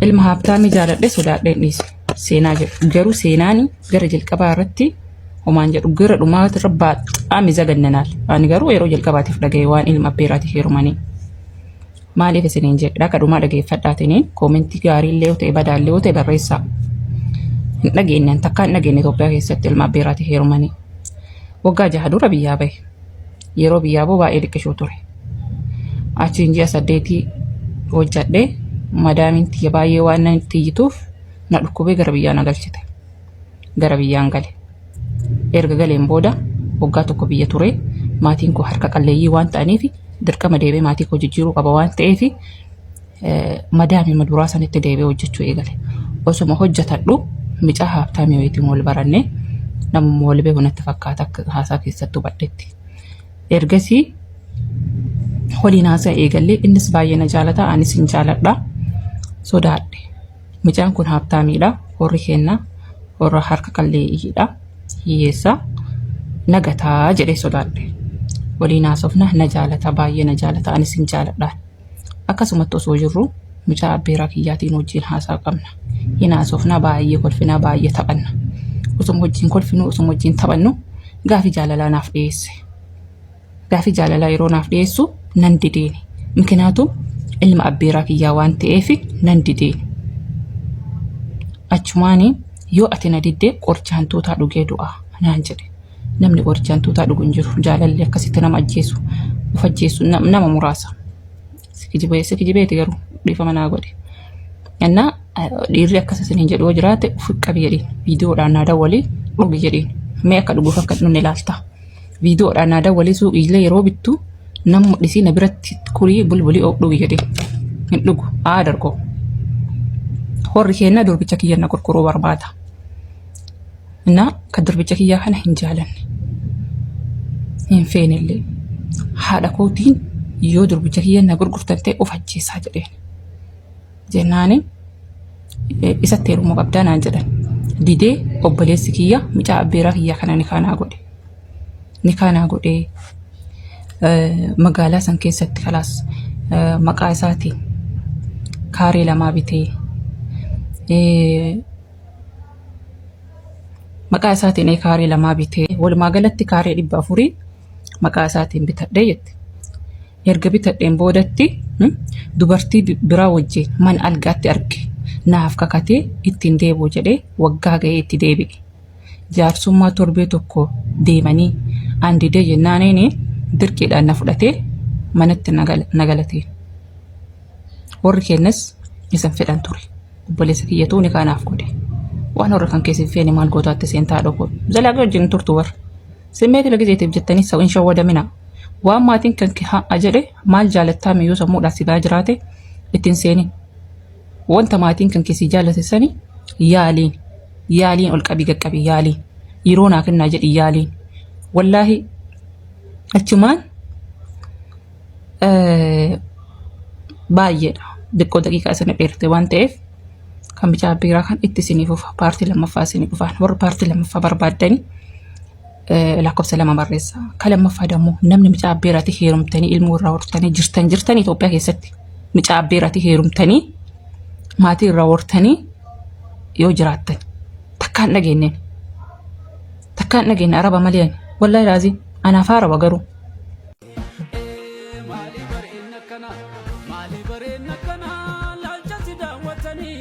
ilma haabtaamii jaaladhe sodaadheen dhiise seenaa jedhu garuu seenaani gara jalqabaa irratti homaan jedhu gara dhumaa irra baaxaami zagannanaal ani garuu yeroo jalqabaatiif dhagaye waan ilma abbeeraatiif heerumanii maaliif isiniin jedha akka dhumaa dhageeffadhaatiniin koomentii gaarii illee yoo ta'e badaallee yoo ta'e barreessaa hin dhageenyaan takka hin dhageenye Itoophiyaa keessatti ilma abbeeraatiif heerumanii waggaa 6 dura biyyaa bahe yeroo biyyaa boo baay'ee dhiqqishuu ture achiin ji'a 8 hojjadhe madaamin tiyya baay'ee waan nan tiyyituuf na dhukkubee gara biyyaa na galchite gara biyyaan gale erga galeen booda waggaa tokko biyya ture maatiin koo harka qalleeyyii waan ta'aniif dirqama deebee maatii koo jijjiiruu qaba waan ta'eef madaami maduraa sanitti deebee hojjechuu eegale osuma hojjetadhu micaa haabtaamii wayitiin wal baranne namuma wal beeku natti fakkaata akka haasaa keessattuu badhetti ergasii waliin haasaa eegallee innis baay'ee na jaalata anis hin jaaladha sodaadhe micaan kun haabtaamiidha horri kenna horra harka qalleeyyiidha hiyyeessa nagataa jedhee sodaadhe waliin haasofna na jaalata baay'ee na jaalata anis hin jaaladha akkasumatti osoo jirru micaa abbeeraa kiyyaatiin wajjin haasaa qabna hin haasofna baay'ee kolfina baay'ee taphanna osuma wajjin kolfinu osuma wajjin taphannu gaafii jaalalaa naaf dhiyeesse gaafii jaalalaa yeroo naaf dhiyeessu nan dideeni ምክንያቱም ilma abbeeraa kiyyaa waan ta'eef nan dideeni achumaani yoo ati na diddee qorchaantuutaa dhugee du'a naan jedhe namni qorchaantuutaa dhugu hin jiru jaalalli akkasitti nama ajjeesu of ajjeesu nama muraasa sikijibeeti garuu dhiifama naa godhe yanna dhiirri akkasitti hin jedhu jiraate uf qabi jedhin viidiyoodhaan naa dawwalii dhugi jedhin mee akka dhuguuf akka dhunne ilaalta viidiyoodhaan naa dawwalii suuqiilee yeroo bittu nam dhisi na biratti kurii bulbuli dhugi jedhin hin dhugu dargo horri kenna durbicha kiyya na gurguruu barbaada na ka durbicha kiyya kana hin jaalanne hin feenillee haadha kootiin yoo durbicha kiyya na gurgurtan ta'e of ajjeesaa jedheen jennaani isatti heerumuu qabdaa naan jedhan didee obboleessi kiyya micaa abbeeraa kiyya kana ni kaanaa godhee magaalaa san keessatti kalaas maqaa isaatiin kaaree lamaa bitee maqaa isaatiin kaaree lamaa bitee walumaa galatti kaaree 400 maqaa isaatiin bitadhee jette erga bitadheen boodatti dubartii biraa wajjin man algaatti arge naaf kakatee ittiin deebuu jedhee waggaa ga'ee itti deebi'e jaarsummaa torbee tokko deemanii andidee jennaaniin dirqiidhaan na fudhatee manatti nagalatee warri kennas isan fedhan ture obboleessa kiyyatu ni kaanaaf godhe waan horra kan keessi feene maal gootaatti seentaa dhoko zalaaga wajjin turtu war simmeeti lagizeetiif jettanii sawin shawwadamina waan maatiin kan haa jedhe maal jaalattaa miyyuu sammuudhaa sigaa jiraate ittiin seeni wanta maatiin kan keessi jaalate sani yaaliin ol qabii gaqqabii yaaliin yeroo naa kennaa jedhi yaaliin wallaahi achumaan baay'eedha diqqoo daqiiqaa isanii dheerte waan ta'eef kan micaa abbeeraa kan itti isiniif paartii lammaffaa isinii dhufaan warra paartii lammaffaa barbaaddanii lakkoofsa 2 barreessa kan lammaffaa dammoo namni micaa abbeeraatti heerumtanii ilmoo irraa hortanii jirtan Itoophiyaa keessatti micaa abbeeraatti heerumtanii maatii irraa hortanii yoo jiraattan takkaan dhageenye araba malee wallahi raazii anaaf araba garuu maali bareen akkana laalcha si daawwatanii